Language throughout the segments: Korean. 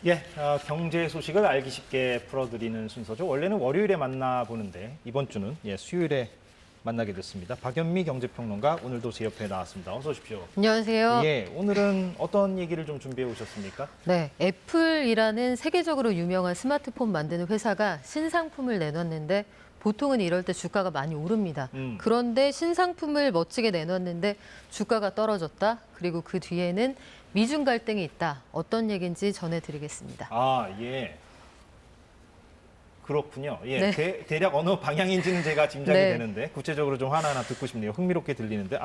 예, 경제 소식을 알기 쉽게 풀어드리는 순서죠. 원래는 월요일에 만나보는데 이번 주는 수요일에 만나게 됐습니다. 박연미 경제평론가 오늘도 제 옆에 나왔습니다. 어서 오십시오. 안녕하세요. 예, 오늘은 어떤 얘기를 좀 준비해 오셨습니까? 네, 애플이라는 세계적으로 유명한 스마트폰 만드는 회사가 신상품을 내놨는데 보통은 이럴 때 주가가 많이 오릅니다. 그런데 신상품을 멋지게 내놨는데 주가가 떨어졌다. 그리고 그 뒤에는 미중 갈등이 있다. 어떤 얘기인지 전해드리겠습니다. 아, 예. 그렇군요. 예, 네. 대략 어느 방향인지는 제가 짐작이 네. 되는데 구체적으로 좀 하나하나 듣고 싶네요. 흥미롭게 들리는데.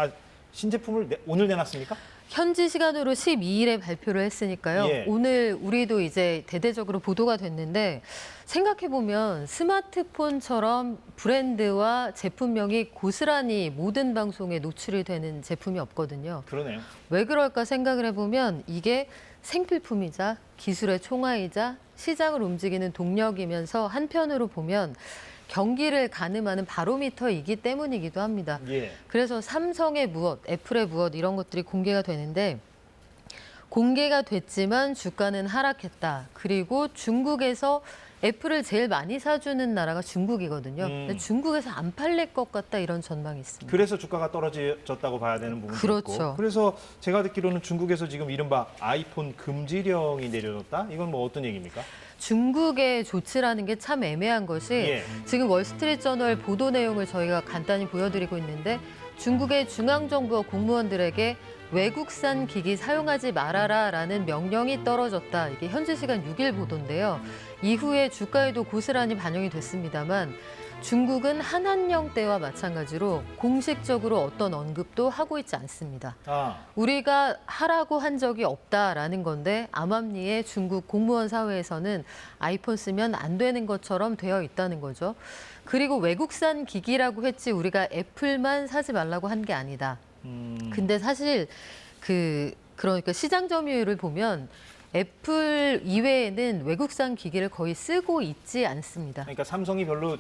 신제품을 오늘 내놨습니까? 현지 시간으로 12일에 발표를 했으니까요. 예. 오늘 우리도 이제 대대적으로 보도가 됐는데 생각해보면 스마트폰처럼 브랜드와 제품명이 고스란히 모든 방송에 노출이 되는 제품이 없거든요. 그러네요. 왜 그럴까 생각을 해보면 이게 생필품이자 기술의 총알이자 시장을 움직이는 동력이면서 한편으로 보면 경기를 가늠하는 바로미터이기 때문이기도 합니다. 예. 그래서 삼성의 무엇, 애플의 무엇 이런 것들이 공개가 되는데 공개가 됐지만 주가는 하락했다. 그리고 중국에서 애플을 제일 많이 사주는 나라가 중국이거든요. 근데 중국에서 안 팔릴 것 같다 이런 전망이 있습니다. 그래서 주가가 떨어졌다고 봐야 되는 부분도 그렇죠. 있고. 그래서 제가 듣기로는 중국에서 지금 이른바 아이폰 금지령이 내려졌다? 이건 뭐 어떤 얘기입니까? 중국의 조치라는 게 참 애매한 것이 예. 지금 월스트리트저널 보도 내용을 저희가 간단히 보여드리고 있는데 중국의 중앙정부와 공무원들에게 외국산 기기 사용하지 말아라라는 명령이 떨어졌다. 이게 현지 시간 6일 보도인데요. 이후에 주가에도 고스란히 반영이 됐습니다만 중국은 한한령 때와 마찬가지로 공식적으로 어떤 언급도 하고 있지 않습니다. 우리가 하라고 한 적이 없다라는 건데 암암리에 중국 공무원 사회에서는 아이폰 쓰면 안 되는 것처럼 되어 있다는 거죠. 그리고 외국산 기기라고 했지 우리가 애플만 사지 말라고 한 게 아니다. 근데 사실 그러니까 시장 점유율을 보면 애플 이외에는 외국산 기기를 거의 쓰고 있지 않습니다. 그러니까 삼성이 별로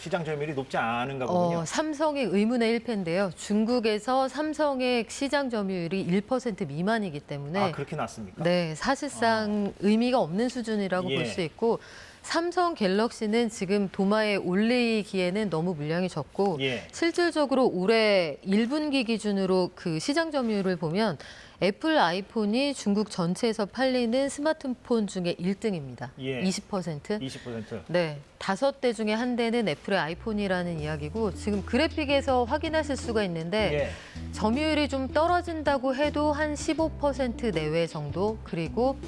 시장 점유율이 높지 않은가 보군요. 삼성이 의문의 1패인데요. 중국에서 삼성의 시장 점유율이 1% 미만이기 때문에 그렇게 났습니까? 네, 사실상 의미가 없는 수준이라고 예. 볼 수 있고 삼성 갤럭시는 지금 도마에 올리기에는 너무 물량이 적고 예. 실질적으로 올해 1분기 기준으로 그 시장 점유율을 보면 애플 아이폰이 중국 전체에서 팔리는 스마트폰 중에 1등입니다. 예. 20%. 20%. 네, 5대 중에 한 대는 애플의 아이폰이라는 이야기고 지금 그래픽에서 확인하실 수가 있는데 예. 점유율이 좀 떨어진다고 해도 한 15% 내외 정도 그리고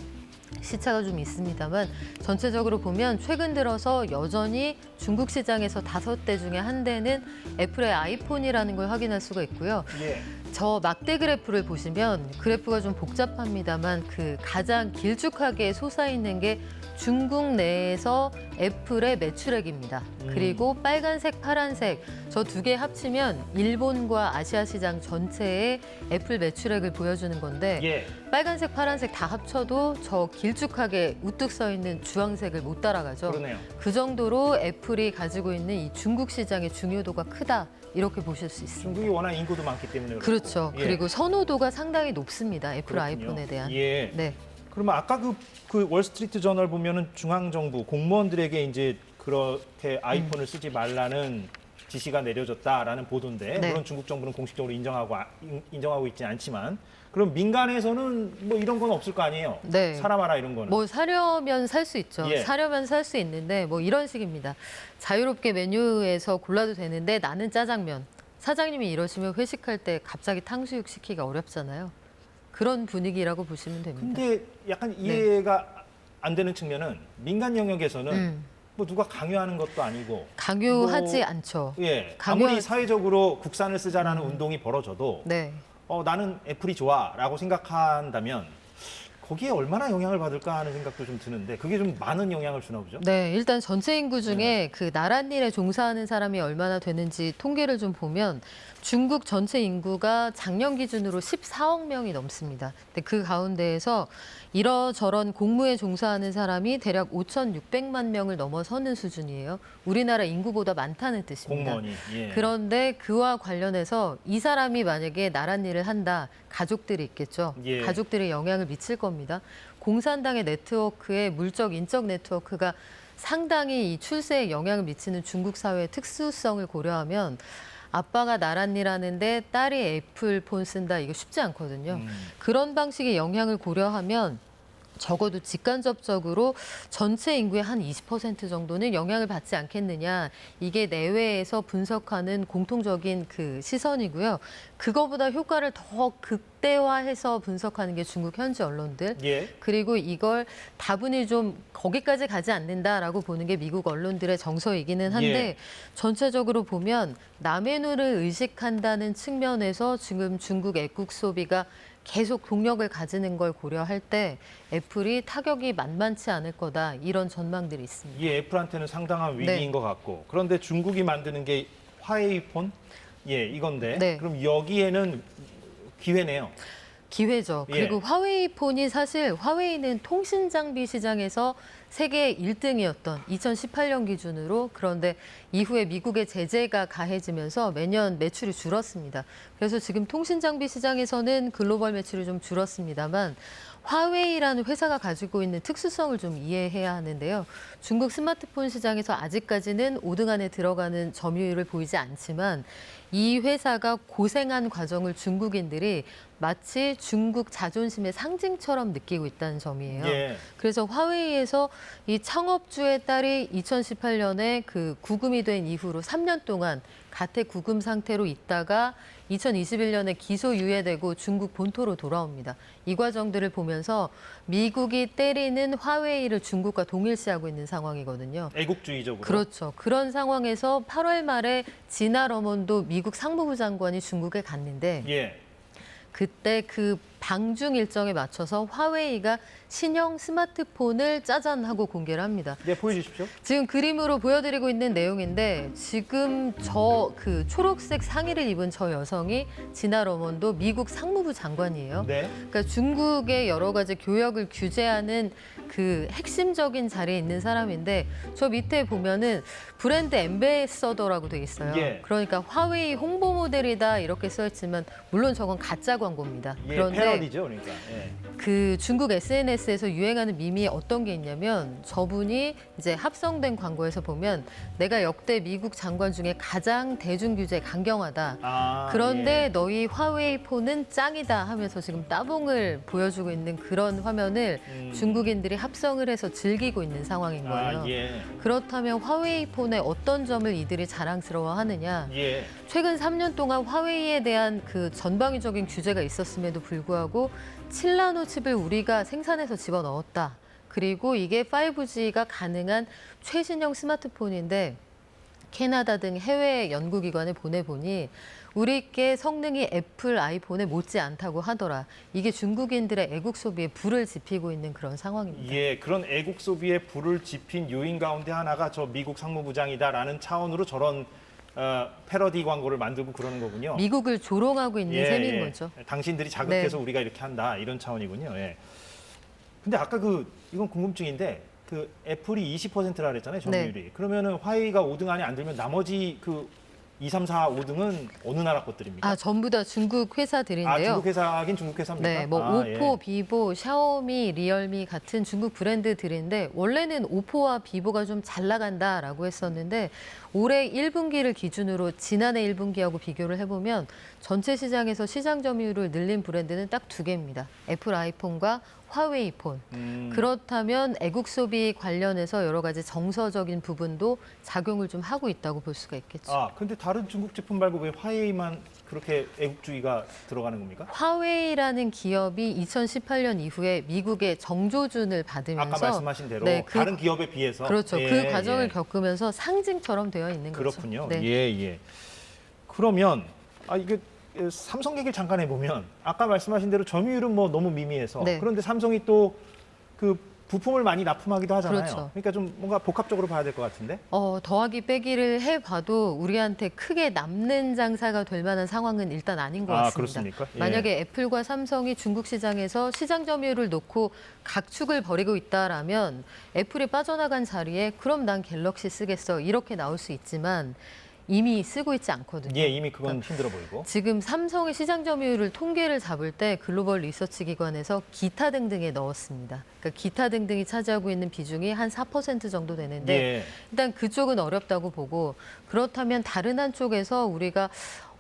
시차가 좀 있습니다만 전체적으로 보면 최근 들어서 여전히 중국 시장에서 5대 중에 한 대는 애플의 아이폰이라는 걸 확인할 수가 있고요. 예. 저 막대 그래프를 보시면 그래프가 좀 복잡합니다만 그 가장 길쭉하게 솟아있는 게 중국 내에서 애플의 매출액입니다. 그리고 빨간색, 파란색 저 두 개 합치면 일본과 아시아 시장 전체의 애플 매출액을 보여주는 건데 예. 빨간색, 파란색 다 합쳐도 저 길쭉하게 우뚝 서 있는 주황색을 못 따라가죠. 그러네요. 그 정도로 애플이 가지고 있는 이 중국 시장의 중요도가 크다. 이렇게 보실 수 있습니다. 중국이 워낙 인구도 많기 때문에 그렇죠. 예. 그리고 선호도가 상당히 높습니다. 애플 그렇군요. 아이폰에 대한. 예. 네. 그러면 아까 그 월스트리트 저널 보면은 중앙정부 공무원들에게 이제 그렇게 아이폰을 쓰지 말라는 지시가 내려졌다라는 보도인데 네. 물론 중국 정부는 공식적으로 인정하고 있지 않지만 그럼 민간에서는 뭐 이런 건 없을 거 아니에요? 네. 사라 마라 이런 거는. 뭐 사려면 살 수 있죠. 예. 사려면 살 수 있는데 뭐 이런 식입니다. 자유롭게 메뉴에서 골라도 되는데 나는 짜장면. 사장님이 이러시면 회식할 때 갑자기 탕수육 시키기가 어렵잖아요. 그런 분위기라고 보시면 됩니다. 근데 약간 이해가 안 되는 측면은 민간 영역에서는 뭐 누가 강요하는 것도 아니고 강요하지 않죠. 예. 강요- 아무리 사회적으로 국산을 쓰자라는 운동이 벌어져도 네. 나는 애플이 좋아라고 생각한다면 거기에 얼마나 영향을 받을까 하는 생각도 좀 드는데 그게 좀 많은 영향을 주나 보죠? 네, 일단 전체 인구 중에 그 나랏 일에 종사하는 사람이 얼마나 되는지 통계를 좀 보면 중국 전체 인구가 작년 기준으로 14억 명이 넘습니다. 근데 그 가운데에서 이러저런 공무에 종사하는 사람이 대략 5,600만 명을 넘어서는 수준이에요. 우리나라 인구보다 많다는 뜻입니다. 공무원이. 예. 그런데 그와 관련해서 이 사람이 만약에 나랏 일을 한다, 가족들이 있겠죠. 예. 가족들이 영향을 미칠 겁니다. 공산당의 네트워크의 물적, 인적 네트워크가 상당히 이 출세에 영향을 미치는 중국 사회의 특수성을 고려하면 아빠가 나랏일하는데 딸이 애플폰 쓴다 이거 쉽지 않거든요. 그런 방식의 영향을 고려하면 적어도 직간접적으로 전체 인구의 한 20% 정도는 영향을 받지 않겠느냐. 이게 내외에서 분석하는 공통적인 그 시선이고요. 그거보다 효과를 더 극대화해서 분석하는 게 중국 현지 언론들. 예. 그리고 이걸 다분히 좀 거기까지 가지 않는다라고 보는 게 미국 언론들의 정서이기는 한데 예. 전체적으로 보면 남의 눈을 의식한다는 측면에서 지금 중국 애국 소비가 계속 동력을 가지는 걸 고려할 때 애플이 타격이 만만치 않을 거다 이런 전망들이 있습니다. 이 애플한테는 상당한 위기인 네. 것 같고 그런데 중국이 만드는 게 화웨이폰 이건데 네. 그럼 여기에는 기회네요. 기회죠. 예. 그리고 화웨이폰이 사실 화웨이는 통신 장비 시장에서 세계 1등이었던 2018년 기준으로 그런데 이후에 미국의 제재가 가해지면서 매년 매출이 줄었습니다. 그래서 지금 통신 장비 시장에서는 글로벌 매출이 좀 줄었습니다만 화웨이라는 회사가 가지고 있는 특수성을 좀 이해해야 하는데요. 중국 스마트폰 시장에서 아직까지는 5등 안에 들어가는 점유율을 보이지 않지만 이 회사가 고생한 과정을 중국인들이 마치 중국 자존심의 상징처럼 느끼고 있다는 점이에요. 예. 그래서 화웨이에서 이 창업주의 딸이 2018년에 그 구금이 된 이후로 3년 동안 가택 구금 상태로 있다가 2021년에 기소유예되고 중국 본토로 돌아옵니다. 이 과정들을 보면서 미국이 때리는 화웨이를 중국과 동일시하고 있는 상황이거든요. 애국주의적으로. 그렇죠. 그런 상황에서 8월 말에 지나 러몬도 미국 상무부 장관이 중국에 갔는데 예. 그때 그 방중 일정에 맞춰서 화웨이가 신형 스마트폰을 짜잔 하고 공개를 합니다. 네, 보여주십시오. 지금 그림으로 보여드리고 있는 내용인데 지금 저 그 초록색 상의를 입은 저 여성이 지나 러몬도 미국 상무부 장관이에요. 네. 그러니까 중국의 여러 가지 교역을 규제하는 그 핵심적인 자리에 있는 사람인데 저 밑에 보면은 브랜드 앰베서더라고 돼 있어요. 예. 그러니까 화웨이 홍보 모델이다 이렇게 써 있지만 물론 저건 가짜 광고입니다. 예, 그런데 패러디죠, 그러니까. 예. 그 중국 SNS에서 유행하는 밈이 어떤 게 있냐면 저분이 이제 합성된 광고에서 보면 내가 역대 미국 장관 중에 가장 대중 규제 강경하다. 아, 그런데 예. 너희 화웨이 폰은 짱이다 하면서 지금 따봉을 보여주고 있는 그런 화면을 중국인들이 합성을 해서 즐기고 있는 상황인 거예요. 아, 예. 그렇다면 화웨이 폰의 어떤 점을 이들이 자랑스러워하느냐? 예. 최근 3년 동안 화웨이에 대한 그 전방위적인 규제가 있었음에도 불구하고 7나노 칩을 우리가 생산해서 집어넣었다. 그리고 이게 5G가 가능한 최신형 스마트폰인데 캐나다 등 해외 연구기관에 보내보니 우리께 성능이 애플 아이폰에 못지 않다고 하더라. 이게 중국인들의 애국 소비에 불을 지피고 있는 그런 상황입니다. 예, 그런 애국 소비에 불을 지핀 요인 가운데 하나가 저 미국 상무부장이다라는 차원으로 저런 패러디 광고를 만들고 그러는 거군요. 미국을 조롱하고 있는 셈인 거죠. 당신들이 자극해서 우리가 이렇게 한다 이런 차원이군요. 예. 근데 아까 이건 궁금증인데 그 애플이 20%라 그랬잖아요, 점유율이. 그러면은 화웨이가 5등 안에 안 들면 나머지 그 2, 3, 4, 5등은 어느 나라 것들입니까? 아, 전부 다 중국 회사들인데요. 중국 회사긴 중국 회사입니까? 네, 뭐 아, 오포, 예. 비보, 샤오미, 리얼미 같은 중국 브랜드들인데 원래는 오포와 비보가 좀 잘 나간다라고 했었는데 올해 1분기를 기준으로 지난해 1분기하고 비교를 해보면 전체 시장에서 시장 점유율을 늘린 브랜드는 딱 2개입니다. 애플 아이폰과 화웨이 폰. 그렇다면 애국 소비 관련해서 여러 가지 정서적인 부분도 작용을 좀 하고 있다고 볼 수가 있겠죠. 아, 근데 다른 중국 제품 말고 왜 화웨이만 그렇게 애국주의가 들어가는 겁니까? 화웨이라는 기업이 2018년 이후에 미국의 정조준을 받으면서 아까 말씀하신 대로 네, 다른 기업에 비해서 그렇죠. 예, 그 과정을 예. 겪으면서 상징처럼 되어 있는 그렇군요. 거죠. 네. 예, 예. 그러면 이게 삼성 얘기를 잠깐 해보면 아까 말씀하신 대로 점유율은 뭐 너무 미미해서 네. 그런데 삼성이 또 그 부품을 많이 납품하기도 하잖아요. 그렇죠. 그러니까 좀 뭔가 복합적으로 봐야 될 것 같은데. 더하기 빼기를 해봐도 우리한테 크게 남는 장사가 될 만한 상황은 일단 아닌 것 같습니다. 그렇습니까? 예. 만약에 애플과 삼성이 중국 시장에서 시장 점유율을 놓고 각축을 벌이고 있다라면 애플이 빠져나간 자리에 그럼 난 갤럭시 쓰겠어 이렇게 나올 수 있지만 이미 쓰고 있지 않거든요. 예, 이미 그건 힘들어 보이고. 지금 삼성의 시장 점유율을 통계를 잡을 때 글로벌 리서치 기관에서 기타 등등에 넣었습니다. 그러니까 기타 등등이 차지하고 있는 비중이 한 4% 정도 되는데 예. 일단 그쪽은 어렵다고 보고 그렇다면 다른 한쪽에서 우리가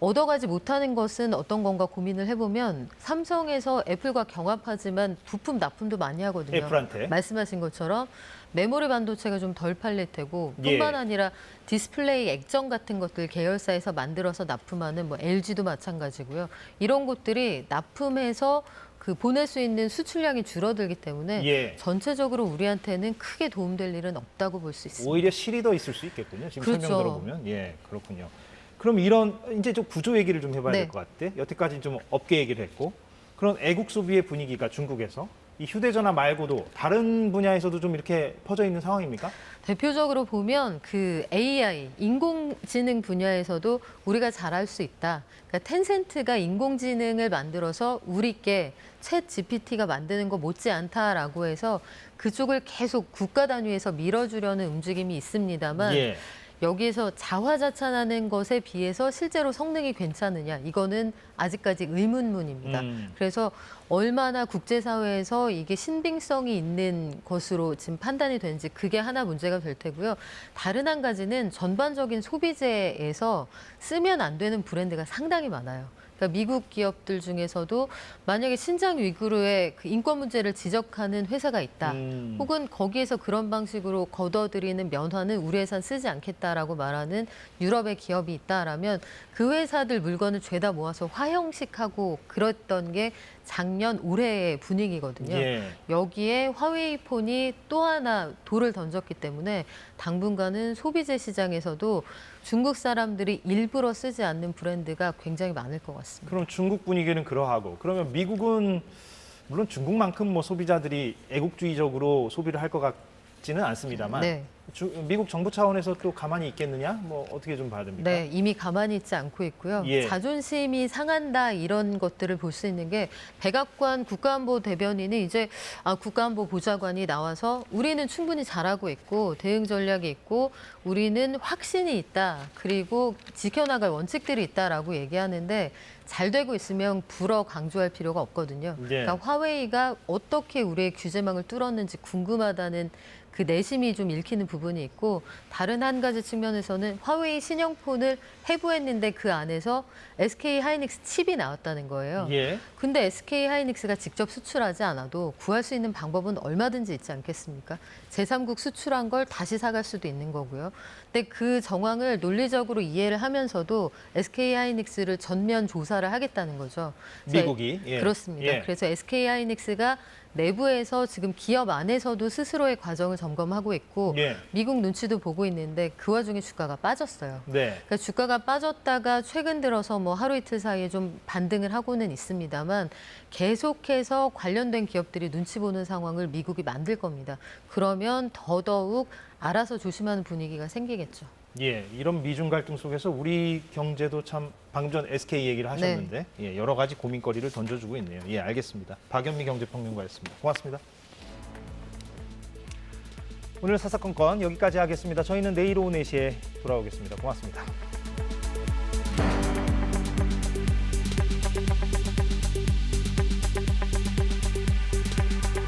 얻어가지 못하는 것은 어떤 건가 고민을 해보면 삼성에서 애플과 경합하지만 부품 납품도 많이 하거든요. 애플한테. 말씀하신 것처럼 메모리 반도체가 좀 덜 팔릴 테고 예. 뿐만 아니라 디스플레이 액정 같은 것들 계열사에서 만들어서 납품하는 뭐 LG도 마찬가지고요. 이런 곳들이 납품해서 그 보낼 수 있는 수출량이 줄어들기 때문에 예. 전체적으로 우리한테는 크게 도움될 일은 없다고 볼 수 있습니다. 오히려 실이 더 있을 수 있겠군요. 지금 그렇죠. 설명 들어보면. 예, 그렇군요. 그럼 이런 이제 좀 구조 얘기를 좀 해봐야 네. 될 것 같아. 여태까지 좀 업계 얘기를 했고 그런 애국 소비의 분위기가 중국에서 이 휴대전화 말고도 다른 분야에서도 좀 이렇게 퍼져 있는 상황입니까? 대표적으로 보면 그 AI, 인공지능 분야에서도 우리가 잘할 수 있다. 그러니까 텐센트가 인공지능을 만들어서 우리께 챗 GPT가 만드는 거 못지않다라고 해서 그쪽을 계속 국가 단위에서 밀어주려는 움직임이 있습니다만 예. 여기에서 자화자찬하는 것에 비해서 실제로 성능이 괜찮으냐 이거는 아직까지 의문문입니다. 그래서 얼마나 국제사회에서 이게 신빙성이 있는 것으로 지금 판단이 되는지 그게 하나 문제가 될 테고요. 다른 한 가지는 전반적인 소비재에서 쓰면 안 되는 브랜드가 상당히 많아요. 그러니까 미국 기업들 중에서도 만약에 신장 위구르의 그 인권 문제를 지적하는 회사가 있다. 혹은 거기에서 그런 방식으로 걷어들이는 면화는 우리 회사는 쓰지 않겠다라고 말하는 유럽의 기업이 있다라면 그 회사들 물건을 죄다 모아서 화형식하고 그랬던 게 작년 올해의 분위기거든요. 예. 여기에 화웨이 폰이 또 하나 돌을 던졌기 때문에 당분간은 소비재 시장에서도 중국 사람들이 일부러 쓰지 않는 브랜드가 굉장히 많을 것 같습니다. 그럼 중국 분위기는 그러하고 그러면 미국은 물론 중국만큼 뭐 소비자들이 애국주의적으로 소비를 할 것 같지는 않습니다만 네. 미국 정부 차원에서 또 가만히 있겠느냐? 뭐 어떻게 좀 봐야 됩니까? 네, 이미 가만히 있지 않고 있고요. 예. 자존심이 상한다 이런 것들을 볼 수 있는 게 백악관 국가안보 대변인이 이제 국가안보 보좌관이 나와서 우리는 충분히 잘하고 있고 대응 전략이 있고 우리는 확신이 있다. 그리고 지켜나갈 원칙들이 있다라고 얘기하는데 잘 되고 있으면 불어 강조할 필요가 없거든요. 예. 그러니까 화웨이가 어떻게 우리의 규제망을 뚫었는지 궁금하다는 그 내심이 좀 읽히는 부분이 있고 다른 한 가지 측면에서는 화웨이 신형폰을 해부했는데 그 안에서 SK 하이닉스 칩이 나왔다는 거예요. 예. 근데 SK 하이닉스가 직접 수출하지 않아도 구할 수 있는 방법은 얼마든지 있지 않겠습니까? 제3국 수출한 걸 다시 사갈 수도 있는 거고요. 근데 그 정황을 논리적으로 이해를 하면서도 SK 하이닉스를 전면 조사를 하겠다는 거죠. 그래서 미국이. 예. 그렇습니다. 예. 그래서 SK 하이닉스가 내부에서 지금 기업 안에서도 스스로의 과정을 점검하고 있고 예. 미국 눈치도 보고 있는데 그 와중에 주가가 빠졌어요. 네. 그러니까 주가가 빠졌다가 최근 들어서 뭐 하루 이틀 사이에 좀 반등을 하고는 있습니다만 계속해서 관련된 기업들이 눈치 보는 상황을 미국이 만들 겁니다. 그러면 더더욱 알아서 조심하는 분위기가 생기겠죠. 예, 이런 미중 갈등 속에서 우리 경제도 참 방금 전 SK 얘기를 하셨는데 예, 여러 가지 고민거리를 던져주고 있네요. 예, 알겠습니다. 박연미 경제평론가였습니다. 고맙습니다. 오늘 사사건건 여기까지 하겠습니다. 저희는 내일 오후 4시에 돌아오겠습니다. 고맙습니다.